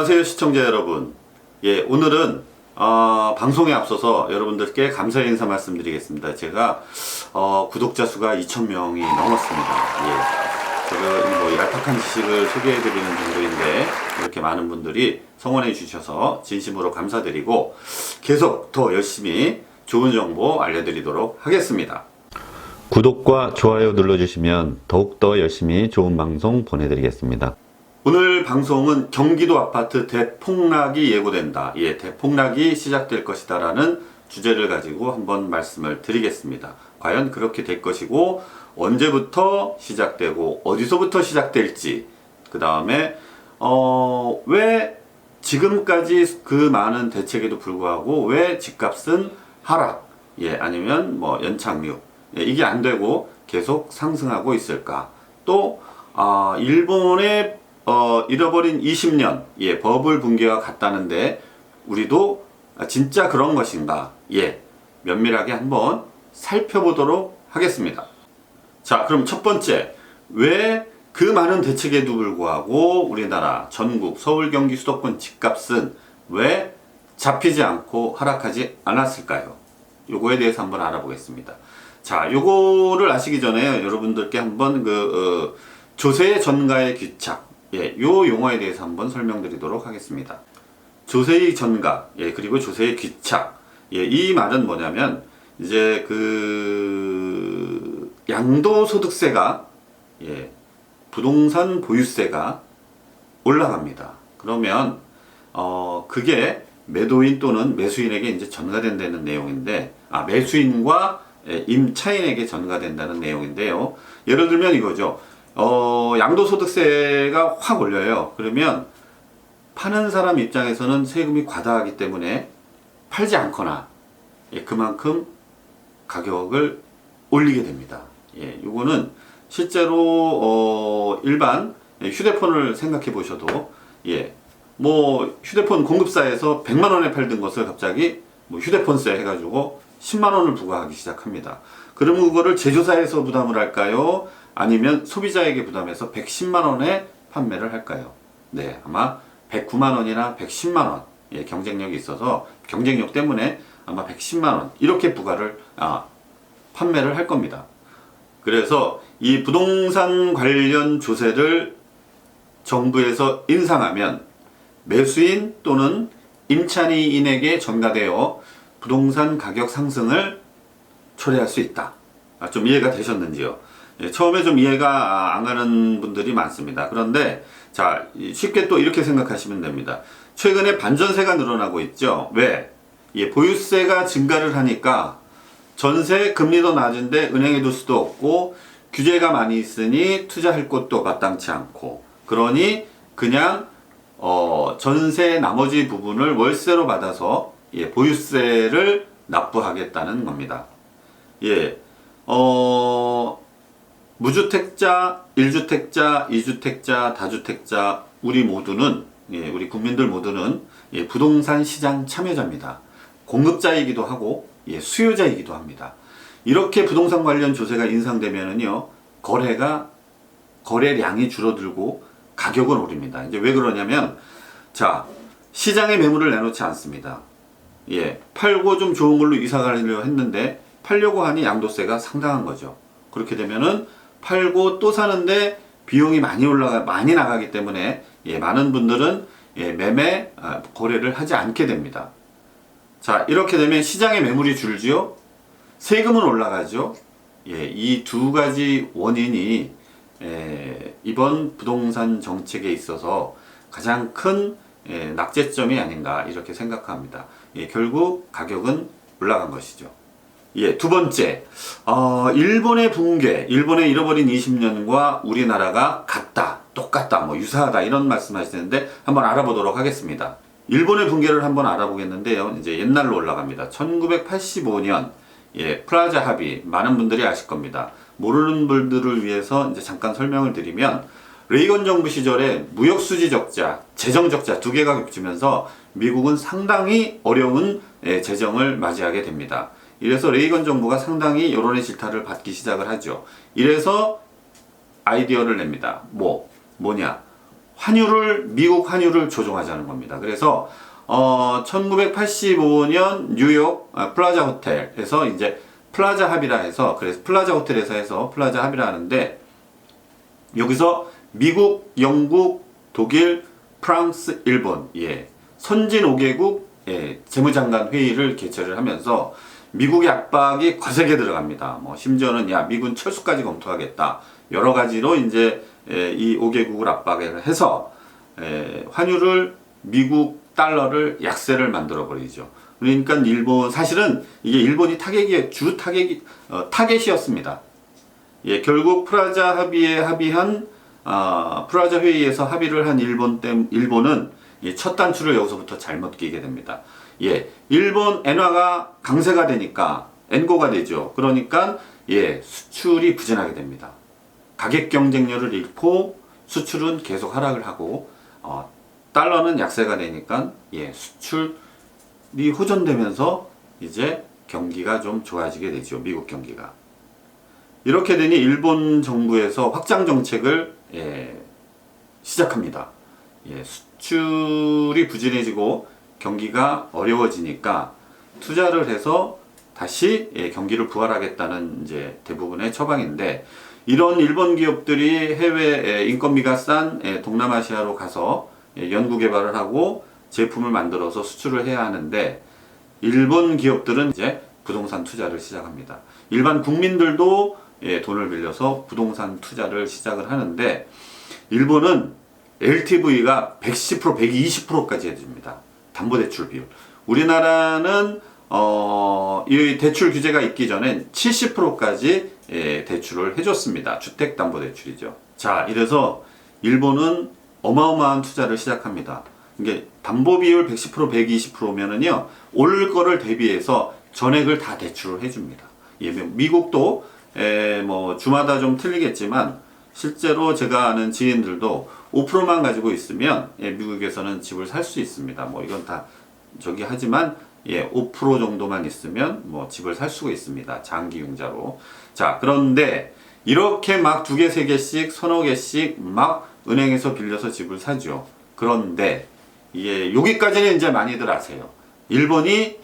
안녕하세요 시청자 여러분. 오늘은 방송에 앞서서 여러분들께 감사의 인사 말씀드리겠습니다. 제가 구독자 수가 2,000명이 넘었습니다. 제가 뭐 얄팍한 지식을 소개해드리는 정도인데 이렇게 많은 분들이 성원해 주셔서 진심으로 감사드리고 계속 더 열심히 좋은 정보 알려드리도록 하겠습니다. 구독과 좋아요 눌러주시면 더욱더 열심히 좋은 방송 보내드리겠습니다. 오늘 방송은 경기도 아파트 대폭락이 예고된다. 대폭락이 시작될 것이다 라는 주제를 가지고 한번 말씀을 드리겠습니다. 과연 그렇게 될 것이고 언제부터 시작되고 어디서부터 시작될지, 그 다음에 왜 지금까지 그 많은 대책에도 불구하고 왜 집값은 하락, 아니면 뭐 연착륙, 이게 안 되고 계속 상승하고 있을까? 또 일본의 잃어버린 20년 버블 붕괴와 같다는데 우리도 진짜 그런 것인가? 면밀하게 한번 살펴보도록 하겠습니다. 자, 그럼 첫 번째, 왜 그 많은 대책에도 불구하고 우리나라 전국 서울 경기 수도권 집값은 왜 잡히지 않고 하락하지 않았을까요? 요거에 대해서 한번 알아보겠습니다. 자, 요거를 아시기 전에 여러분들께 한번 조세의 전가의 귀착, 요 용어에 대해서 한번 설명드리도록 하겠습니다. 조세의 전가, 그리고 조세의 귀착, 이 말은 뭐냐면 이제 양도소득세가, 부동산 보유세가 올라갑니다. 그러면 그게 매도인 또는 매수인에게 이제 전가된다는 내용인데, 매수인과 임차인에게 전가된다는 내용인데요. 예를 들면 이거죠. 양도소득세가 확 올려요. 그러면 파는 사람 입장에서는 세금이 과다하기 때문에 팔지 않거나 그만큼 가격을 올리게 됩니다. 이거는 실제로 일반 휴대폰을 생각해 보셔도 뭐 휴대폰 공급사에서 100만 원에 팔던 것을 갑자기 뭐 휴대폰세 해가지고 10만 원을 부과하기 시작합니다. 그러면 그거를 제조사에서 부담을 할까요? 아니면 소비자에게 부담해서 110만 원에 판매를 할까요? 아마 109만 원이나 110만 원 경쟁력이 있어서 경쟁력 때문에 아마 110만 원 이렇게 판매를 할 겁니다. 그래서 이 부동산 관련 조세를 정부에서 인상하면 매수인 또는 임차인에게 전가되어 부동산 가격 상승을 초래할 수 있다. 좀 이해가 되셨는지요? 처음에 좀 이해가 안 가는 분들이 많습니다. 그런데 자, 쉽게 또 이렇게 생각하시면 됩니다. 최근에 반전세가 늘어나고 있죠. 왜? 보유세가 증가를 하니까 전세 금리도 낮은데 은행에 둘 수도 없고 규제가 많이 있으니 투자할 곳도 마땅치 않고, 그러니 그냥 전세 나머지 부분을 월세로 받아서 보유세를 납부하겠다는 겁니다. 무주택자, 1주택자, 2주택자, 다주택자 우리 모두는 우리 국민들 모두는 부동산 시장 참여자입니다. 공급자이기도 하고 수요자이기도 합니다. 이렇게 부동산 관련 조세가 인상되면은요, 거래량이 줄어들고 가격은 오릅니다. 이제 왜 그러냐면, 자, 시장에 매물을 내놓지 않습니다. 팔고 좀 좋은 걸로 이사 가려고 했는데 팔려고 하니 양도세가 상당한 거죠. 그렇게 되면은 팔고 또 사는데 비용이 많이 나가기 때문에 많은 분들은 거래를 하지 않게 됩니다. 자, 이렇게 되면 시장의 매물이 줄지요, 세금은 올라가죠. 이 두 가지 원인이 이번 부동산 정책에 있어서 가장 큰 낙제점이 아닌가 이렇게 생각합니다. 결국 가격은 올라간 것이죠. 두 번째, 일본의 붕괴, 일본의 잃어버린 20년과 우리나라가 같다, 똑같다, 뭐 유사하다 이런 말씀하시는데 한번 알아보도록 하겠습니다. 일본의 붕괴를 한번 알아보겠는데요. 이제 옛날로 올라갑니다. 1985년 프라자 합의, 많은 분들이 아실 겁니다. 모르는 분들을 위해서 이제 잠깐 설명을 드리면, 레이건 정부 시절에 무역 수지 적자, 재정 적자 두 개가 겹치면서 미국은 상당히 어려운 재정을 맞이하게 됩니다. 이래서 레이건 정부가 상당히 여론의 질타를 받기 시작을 하죠. 이래서 아이디어를 냅니다. 뭐냐? 미국 환율을 조정하자는 겁니다. 그래서 1985년 뉴욕 플라자 호텔에서 이제 플라자 합의라 해서, 그래서 플라자 호텔에서 해서 플라자 합의라 하는데, 여기서 미국, 영국, 독일, 프랑스, 일본, 선진 5개국 재무장관 회의를 개최를 하면서 미국의 압박이 거세게 들어갑니다. 뭐 심지어는 미군 철수까지 검토하겠다. 여러 가지로 이제 이 5개국을 압박을 해서 환율을, 미국 달러를 약세를 만들어 버리죠. 그러니까 사실은 이게 일본이 타겟이었습니다. 결국 프라자 합의에 합의한 프라자 회의에서 합의를 한 일본은 첫 단추를 여기서부터 잘못 끼게 됩니다. 일본 엔화가 강세가 되니까 엔고가 되죠. 그러니까 수출이 부진하게 됩니다. 가격 경쟁력을 잃고 수출은 계속 하락을 하고 달러는 약세가 되니까 수출이 호전되면서 이제 경기가 좀 좋아지게 되죠. 미국 경기가. 이렇게 되니 일본 정부에서 확장 정책을 시작합니다. 수출이 부진해지고 경기가 어려워지니까 투자를 해서 다시 경기를 부활하겠다는 이제 대부분의 처방인데, 이런 일본 기업들이 해외 인건비가 싼 동남아시아로 가서 연구 개발을 하고 제품을 만들어서 수출을 해야 하는데, 일본 기업들은 이제 부동산 투자를 시작합니다. 일반 국민들도 돈을 빌려서 부동산 투자를 시작을 하는데, 일본은 LTV가 110%, 120%까지 해줍니다. 담보대출 비율. 우리나라는 이 대출 규제가 있기 전엔 70%까지 대출을 해줬습니다. 주택담보대출이죠. 자, 이래서 일본은 어마어마한 투자를 시작합니다. 이게 담보비율 110%, 120%면은요, 올 거를 대비해서 전액을 다 대출을 해줍니다. 미국도 뭐 주마다 좀 틀리겠지만 실제로 제가 아는 지인들도 5%만 가지고 있으면 미국에서는 집을 살 수 있습니다. 뭐 이건 다 하지만 5% 정도만 있으면 뭐 집을 살 수가 있습니다. 장기 융자로. 자, 그런데 이렇게 막 2개, 3개씩, 서너 개씩 막 은행에서 빌려서 집을 사죠. 그런데 여기까지는 이제 많이들 아세요. 일본이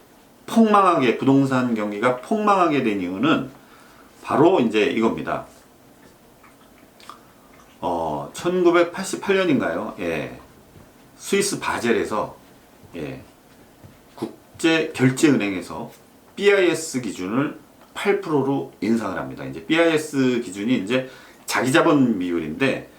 부동산 경기가 폭망하게 된 이유는 바로 이제 이겁니다. 1988년인가요? 스위스 바젤에서 국제결제은행에서 BIS 기준을 8%로 인상을 합니다. 이제 BIS 기준이 이제 자기자본 비율인데,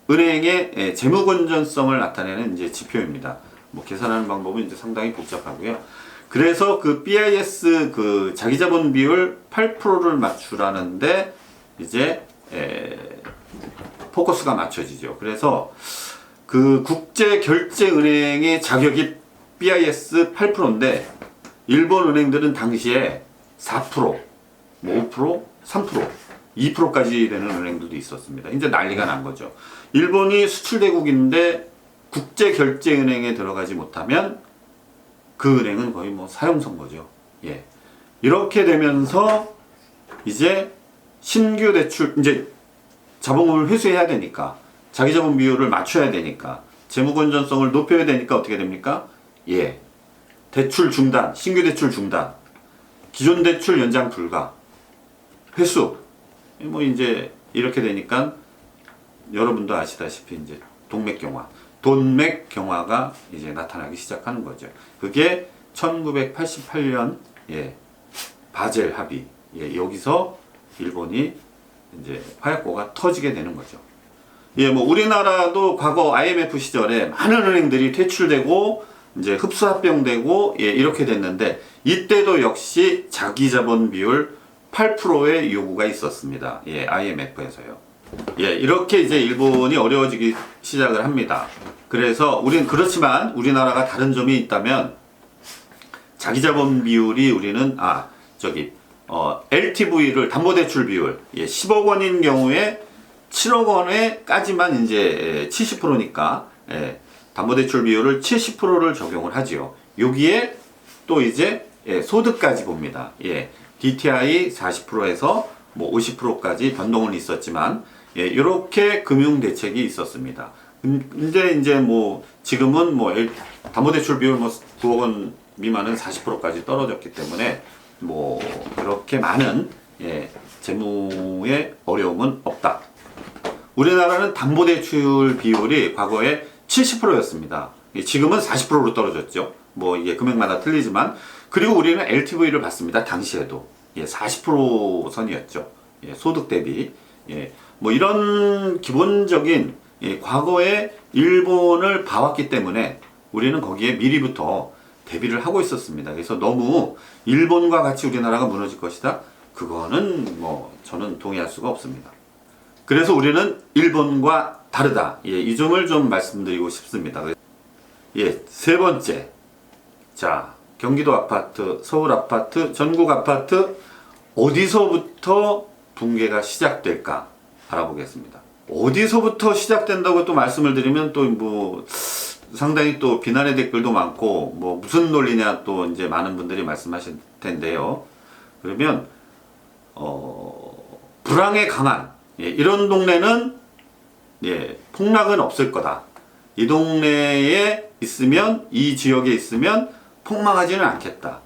은행의 재무 건전성을 나타내는 이제 지표입니다. 뭐 계산하는 방법은 이제 상당히 복잡하고요. 그래서 그 BIS 그 자기자본 비율 8%를 맞추라는데 이제 포커스가 맞춰지죠. 그래서 그 국제결제은행의 자격이 BIS 8%인데 일본 은행들은 당시에 4%, 뭐 5%, 3%, 2%까지 되는 은행들도 있었습니다. 이제 난리가 난 거죠. 일본이 수출대국인데 국제결제은행에 들어가지 못하면 그 은행은 거의 뭐 사형선 거죠. 이렇게 되면서 이제 신규 대출, 이제 자본금을 회수해야 되니까, 자기 자본 비율을 맞춰야 되니까, 재무 건전성을 높여야 되니까 어떻게 됩니까? 대출 중단, 신규 대출 중단, 기존 대출 연장 불가, 회수. 뭐 이제 이렇게 되니까 여러분도 아시다시피 이제 돈맥 경화가 이제 나타나기 시작하는 거죠. 그게 1988년 바젤 합의. 여기서 일본이 이제 화약고가 터지게 되는 거죠. 뭐 우리나라도 과거 IMF 시절에 많은 은행들이 퇴출되고 이제 흡수합병되고 이렇게 됐는데, 이때도 역시 자기자본 비율 8%의 요구가 있었습니다. IMF에서요. 이렇게 이제 일본이 어려워지기 시작을 합니다. 그래서 그렇지만 우리나라가 다른 점이 있다면, 자기자본 비율이 우리는 LTV를 담보대출 비율 10억 원인 경우에 7억 원에까지만 이제 70%니까 담보대출 비율을 70%를 적용을 하지요. 여기에 또 이제 소득까지 봅니다. DTI 40%에서 뭐 50%까지 변동은 있었지만 이렇게 금융 대책이 있었습니다. 근데 이제 뭐 지금은 뭐 담보대출 비율 뭐 9억 원 미만은 40%까지 떨어졌기 때문에 뭐 그렇게 많은 재무의 어려움은 없다. 우리나라는 담보대출 비율이 과거에 70%였습니다. 지금은 40%로 떨어졌죠. 뭐 이게 금액마다 틀리지만, 그리고 우리는 LTV를 받습니다. 당시에도 40% 선이었죠. 소득 대비. 뭐 이런 기본적인 과거에 일본을 봐왔기 때문에 우리는 거기에 미리부터 대비를 하고 있었습니다. 그래서 너무 일본과 같이 우리나라가 무너질 것이다, 그거는 뭐 저는 동의할 수가 없습니다. 그래서 우리는 일본과 다르다, 이 점을 좀 말씀드리고 싶습니다. 세 번째, 자, 경기도 아파트, 서울 아파트, 전국 아파트 어디서부터 붕괴가 시작될까 알아보겠습니다. 어디서부터 시작된다고 또 말씀을 드리면 또 뭐 상당히 또 비난의 댓글도 많고, 뭐 무슨 논리냐 또 이제 많은 분들이 말씀하실 텐데요. 그러면 불황에 강한 이런 동네는 폭락은 없을 거다. 이 동네에 있으면, 이 지역에 있으면 폭망하지는 않겠다.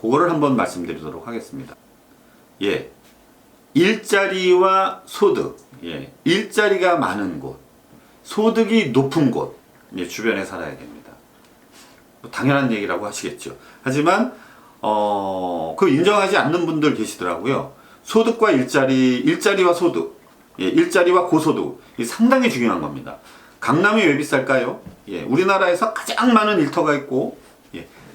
그거를 한번 말씀드리도록 하겠습니다. 일자리와 소득, 일자리가 많은 곳, 소득이 높은 곳, 주변에 살아야 됩니다. 뭐 당연한 얘기라고 하시겠죠. 하지만 그 인정하지 않는 분들 계시더라고요. 소득과 일자리와 소득, 일자리와 고소득, 이 상당히 중요한 겁니다. 강남이 왜 비쌀까요? 우리나라에서 가장 많은 일터가 있고,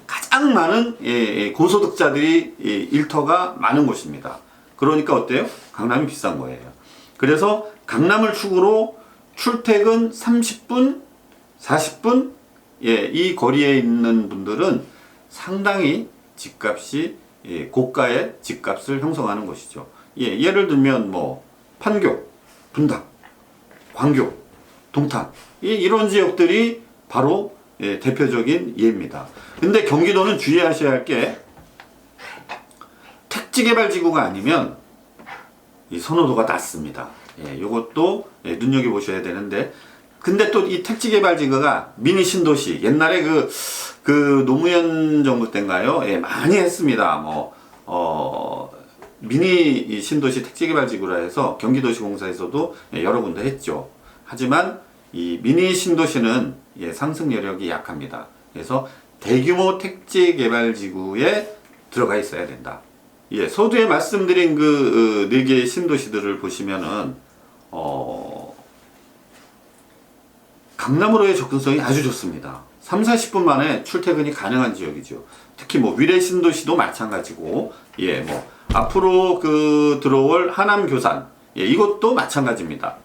가장 많은 고소득자들이 일터가 많은 곳입니다. 그러니까 어때요? 강남이 비싼 거예요. 그래서 강남을 축으로 출퇴근 30분, 40분, 이 거리에 있는 분들은 상당히 집값이 고가의 집값을 형성하는 것이죠. 예를 들면 뭐 판교, 분당, 광교, 동탄, 이런 지역들이 바로 대표적인 예입니다. 근데 경기도는 주의하셔야 할 게, 택지개발지구가 아니면 이 선호도가 낮습니다. 이것도 눈여겨보셔야 되는데, 근데 또 이 택지개발지구가 미니 신도시, 옛날에 그 노무현 정부 때인가요? 많이 했습니다. 미니 신도시 택지개발지구라 해서 경기도시공사에서도 여러 군데 했죠. 하지만 이 미니 신도시는 상승 여력이 약합니다. 그래서 대규모 택지개발지구에 들어가 있어야 된다. 서두에 말씀드린 그 4개의 신도시들을 보시면은 강남으로의 접근성이 아주 좋습니다. 30-40분 만에 출퇴근이 가능한 지역이죠. 특히 뭐 위례 신도시도 마찬가지고, 뭐 앞으로 들어올 하남 교산, 이것도 마찬가지입니다.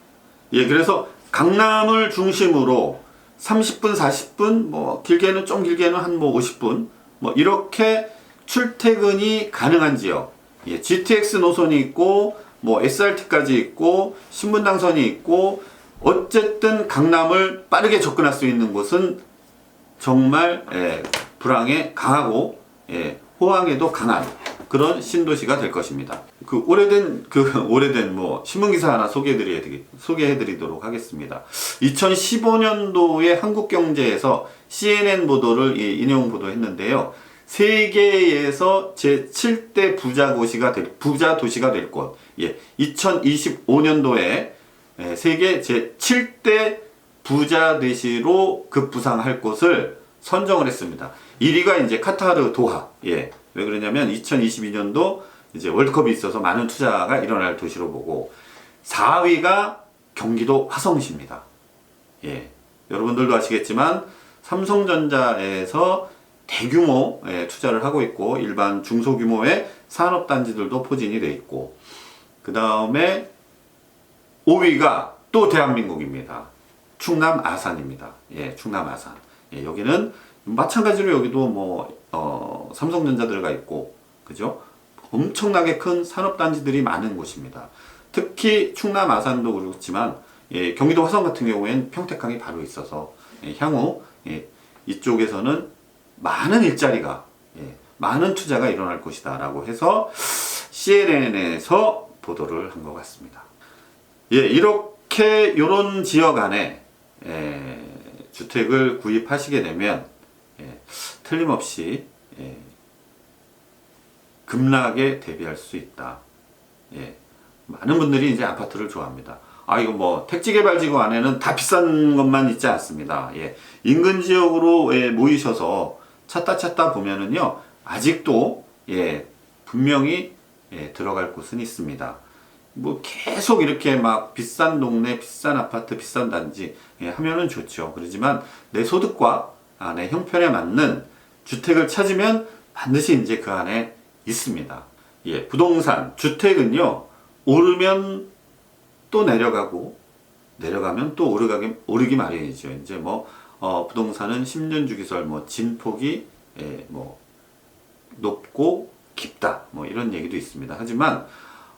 그래서 강남을 중심으로 30분, 40분, 뭐 길게는 좀 길게는 한 뭐 50분, 뭐 이렇게 출퇴근이 가능한 지역, GTX 노선이 있고, 뭐 SRT까지 있고, 신분당선이 있고, 어쨌든 강남을 빠르게 접근할 수 있는 곳은 정말 불황에 강하고 호황에도 강한 그런 신도시가 될 것입니다. 오래된 뭐 신문기사 하나 소개해드리도록 하겠습니다. 2015년도에 한국경제에서 CNN 보도를 인용 보도했는데요. 세계에서 제7대 부자 도시가 될 곳. 2025년도에 세계 제7대 부자 도시로 급부상할 곳을 선정을 했습니다. 1위가 이제 카타르 도하. 왜 그러냐면 2022년도 이제 월드컵이 있어서 많은 투자가 일어날 도시로 보고, 4위가 경기도 화성시입니다. 여러분들도 아시겠지만 삼성전자에서 대규모 투자를 하고 있고, 일반 중소규모의 산업단지들도 포진이 돼 있고, 그 다음에 5위가 또 대한민국입니다. 충남 아산입니다. 충남 아산. 여기는 마찬가지로 여기도 뭐 삼성전자 들어가 있고, 그죠? 엄청나게 큰 산업단지들이 많은 곳입니다. 특히 충남 아산도 그렇지만 경기도 화성 같은 경우에는 평택항이 바로 있어서 향후 이쪽에서는 많은 일자리가, 많은 투자가 일어날 것이다 라고 해서 CNN에서 보도를 한 것 같습니다. 이렇게 요런 지역 안에 주택을 구입하시게 되면 틀림없이 급락에 대비할 수 있다. 많은 분들이 이제 아파트를 좋아합니다. 이거 뭐 택지개발지구 안에는 다 비싼 것만 있지 않습니다. 인근 지역으로 모이셔서 찾다 보면은요, 아직도 분명히 들어갈 곳은 있습니다. 뭐 계속 이렇게 막 비싼 동네, 비싼 아파트, 비싼 단지 하면은 좋죠. 그렇지만 내 소득과 내 형편에 맞는 주택을 찾으면 반드시 이제 그 안에 있습니다. 부동산, 주택은요, 오르면 또 내려가고, 내려가면 또 오르기 마련이죠. 이제 뭐, 부동산은 10년 주기설, 뭐, 진폭이, 뭐, 높고 깊다. 뭐, 이런 얘기도 있습니다. 하지만,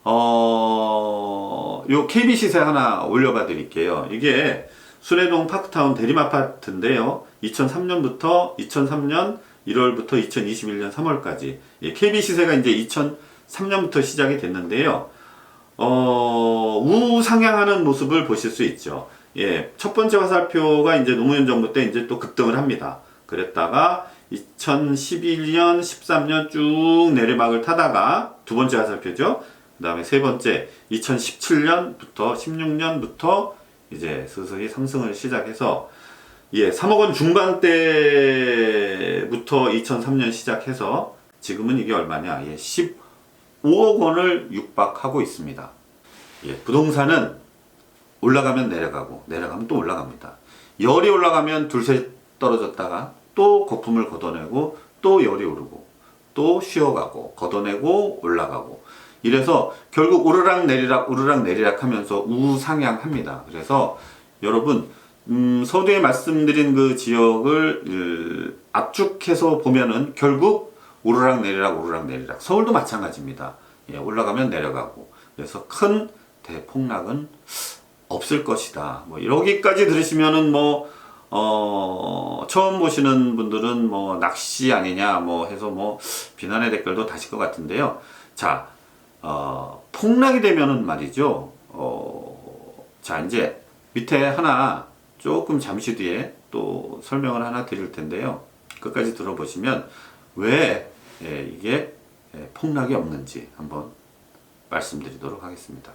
요 KB 시세 하나 올려봐 드릴게요. 이게 순회동 파크타운 대림 아파트인데요. 2003년부터 2003년 1월부터 2021년 3월까지 KB 시세가 이제 2003년부터 시작이 됐는데요. 우상향하는 모습을 보실 수 있죠. 첫 번째 화살표가 이제 노무현 정부 때 이제 또 급등을 합니다. 그랬다가 2011년, 13년 쭉 내리막을 타다가 두 번째 화살표죠. 그 다음에 세 번째 2017년부터 16년부터 이제 서서히 상승을 시작해서 3억 원 중반대부터 2003년 시작해서 지금은 이게 얼마냐? 15억 원을 육박하고 있습니다. 부동산은 올라가면 내려가고 내려가면 또 올라갑니다. 열이 올라가면 둘셋 떨어졌다가 또 거품을 걷어내고 또 열이 오르고 또 쉬어가고 걷어내고 올라가고 이래서 결국 오르락 내리락 하면서 우상향합니다. 그래서 여러분 서두에 말씀드린 그 지역을 압축해서 보면은 결국 오르락 내리락 서울도 마찬가지입니다. 올라가면 내려가고 그래서 큰 대폭락은 없을 것이다. 뭐 여기까지 들으시면은 뭐 처음 보시는 분들은 뭐 낚시 아니냐 뭐 해서 뭐 비난의 댓글도 다실 것 같은데요. 자, 폭락이 되면은 말이죠. 자, 이제 밑에 하나 조금 잠시 뒤에 또 설명을 하나 드릴 텐데요. 끝까지 들어보시면 왜 이게 폭락이 없는지 한번 말씀드리도록 하겠습니다.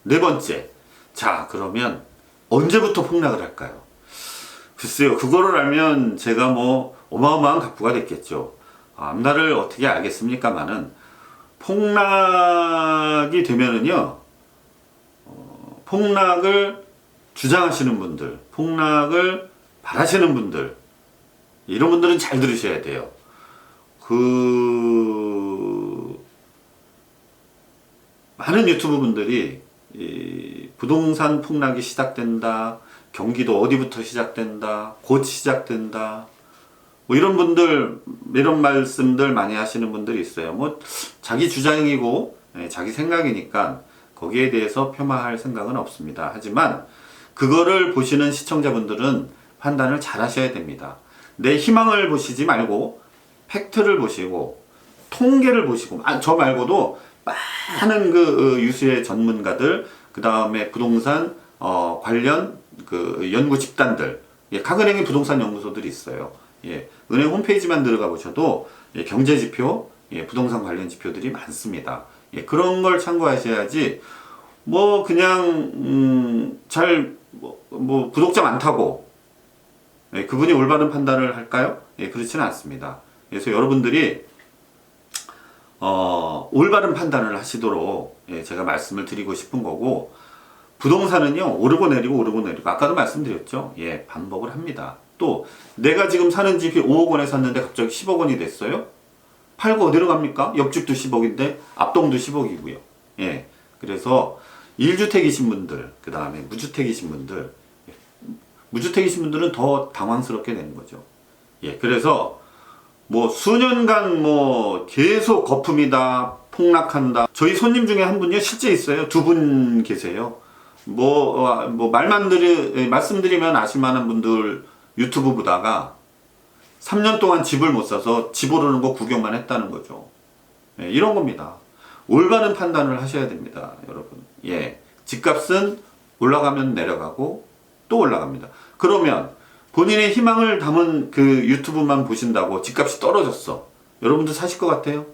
네 번째. 자, 그러면 언제부터 폭락을 할까요? 글쎄요, 그거를 알면 제가 뭐 어마어마한 갑부가 됐겠죠. 앞날을 어떻게 알겠습니까마는 폭락이 되면은요, 폭락을 주장하시는 분들, 폭락을 바라시는 분들, 이런 분들은 잘 들으셔야 돼요. 많은 유튜브 분들이 이 부동산 폭락이 시작된다, 경기도 어디부터 시작된다, 곧 시작된다, 뭐 이런 분들, 이런 말씀들 많이 하시는 분들이 있어요. 뭐 자기 주장이고 자기 생각이니까 거기에 대해서 폄하할 생각은 없습니다. 하지만 그거를 보시는 시청자분들은 판단을 잘 하셔야 됩니다. 내 희망을 보시지 말고 팩트를 보시고 통계를 보시고, 저 말고도 많은 그 유수의 전문가들, 그 다음에 부동산 관련 그 연구 집단들, 각 은행의 부동산 연구소들이 있어요. 은행 홈페이지만 들어가 보셔도 경제 지표, 부동산 관련 지표들이 많습니다. 그런 걸 참고하셔야지 뭐 그냥 뭐 구독자 많다고 그분이 올바른 판단을 할까요? 그렇지는 않습니다. 그래서 여러분들이 올바른 판단을 하시도록 제가 말씀을 드리고 싶은 거고, 부동산은요 오르고 내리고 아까도 말씀드렸죠. 반복을 합니다. 또 내가 지금 사는 집이 5억 원에 샀는데 갑자기 10억 원이 됐어요? 팔고 어디로 갑니까? 옆집도 10억인데 앞동도 10억이고요. 그래서 1주택이신 분들, 그 다음에 무주택이신 분들은 더 당황스럽게 되는 거죠. 그래서 뭐 수년간 뭐 계속 거품이다, 폭락한다. 저희 손님 중에 한 분이요 실제 있어요. 두 분 계세요. 뭐 말씀드리면 아실만한 분들 유튜브 보다가 3년 동안 집을 못 사서 집 오르는 거 구경만 했다는 거죠. 이런 겁니다. 올바른 판단을 하셔야 됩니다, 여러분. 집값은 올라가면 내려가고 또 올라갑니다. 그러면 본인의 희망을 담은 그 유튜브만 보신다고 집값이 떨어졌어. 여러분도 사실 것 같아요?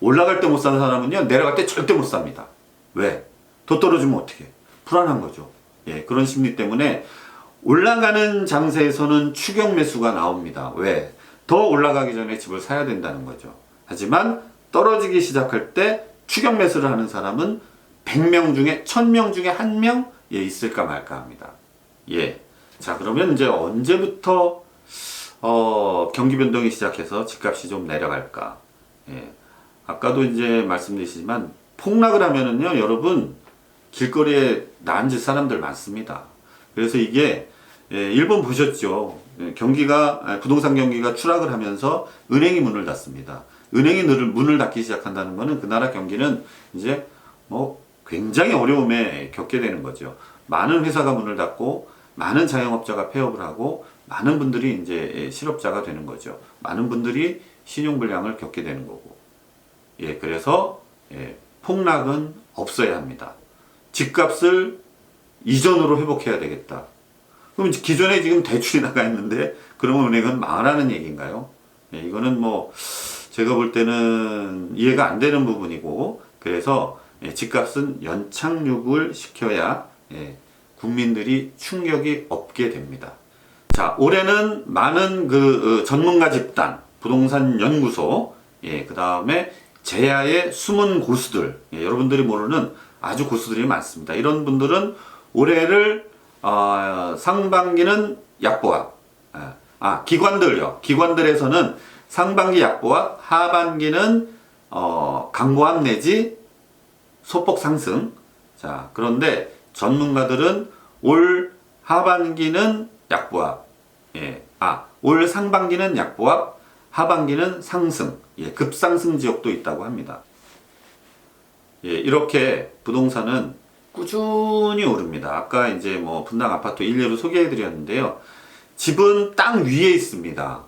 올라갈 때 못 사는 사람은요, 내려갈 때 절대 못 삽니다. 왜? 더 떨어지면 어떻게? 불안한 거죠. 예, 그런 심리 때문에 올라가는 장세에서는 추격 매수가 나옵니다. 왜? 더 올라가기 전에 집을 사야 된다는 거죠. 하지만 떨어지기 시작할 때 추격 매수를 하는 사람은 100명 중에 1000명 중에 1명 예, 있을까 말까 합니다. 예. 자, 그러면 이제 언제부터 경기 변동이 시작해서 집값이 좀 내려갈까? 예. 아까도 이제 말씀드리지만 폭락을 하면은요, 여러분 길거리에 나앉을 사람들 많습니다. 그래서 이게 일본 보셨죠? 부동산 경기가 추락을 하면서 은행이 문을 닫습니다. 은행이 문을 닫기 시작한다는 것은 그 나라 경기는 이제 뭐 굉장히 어려움에 겪게 되는 거죠. 많은 회사가 문을 닫고 많은 자영업자가 폐업을 하고 많은 분들이 이제 실업자가 되는 거죠. 많은 분들이 신용불량을 겪게 되는 거고. 예, 그래서 폭락은 없어야 합니다. 집값을 이전으로 회복해야 되겠다. 그럼 기존에 지금 대출이 나가 있는데 그러면 은행은 망하라는 얘기인가요? 예, 이거는 뭐 제가 볼 때는 이해가 안 되는 부분이고, 그래서 집값은 연착륙을 시켜야 국민들이 충격이 없게 됩니다. 자, 올해는 많은 전문가 집단, 부동산 연구소, 그 다음에 제야의 숨은 고수들, 여러분들이 모르는 아주 고수들이 많습니다. 이런 분들은 올해를 상반기는 약보합, 기관들에서는 상반기 약보합, 하반기는 강보합 내지 소폭 상승. 자, 그런데 전문가들은 올 하반기는 약보합, 올 상반기는 약보합, 하반기는 상승, 급상승 지역도 있다고 합니다. 이렇게 부동산은 꾸준히 오릅니다. 아까 이제 뭐 분당 아파트 일례로 소개해 드렸는데요. 집은 땅 위에 있습니다.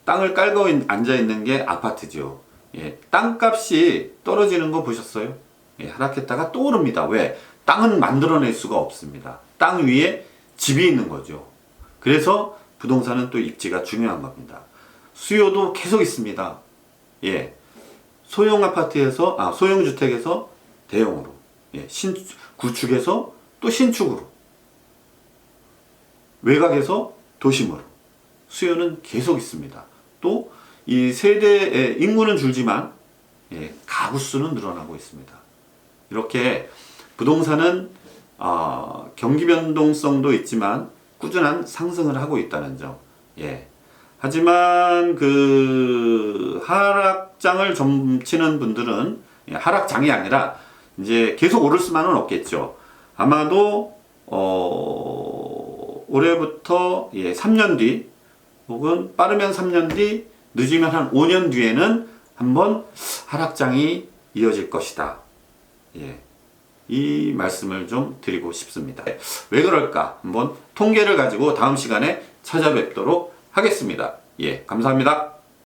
땅을 깔고 앉아 있는 게 아파트죠. 땅값이 떨어지는 거 보셨어요? 하락했다가 또 오릅니다. 왜? 땅은 만들어낼 수가 없습니다. 땅 위에 집이 있는 거죠. 그래서 부동산은 또 입지가 중요한 겁니다. 수요도 계속 있습니다. 소형 아파트에서, 소형 주택에서 대형으로, 구축에서 또 신축으로, 외곽에서 도심으로 수요는 계속 있습니다. 또 이 세대의 인구는 줄지만 가구 수는 늘어나고 있습니다. 이렇게 부동산은 경기 변동성도 있지만 꾸준한 상승을 하고 있다는 점. 하지만 그 하락장을 점치는 분들은 하락장이 아니라 이제 계속 오를 수만은 없겠죠. 아마도 올해부터 3년 뒤 혹은 빠르면 3년 뒤 늦으면 한 5년 뒤에는 한번 하락장이 이어질 것이다. 이 말씀을 좀 드리고 싶습니다. 왜 그럴까? 한번 통계를 가지고 다음 시간에 찾아뵙도록 하겠습니다. 감사합니다.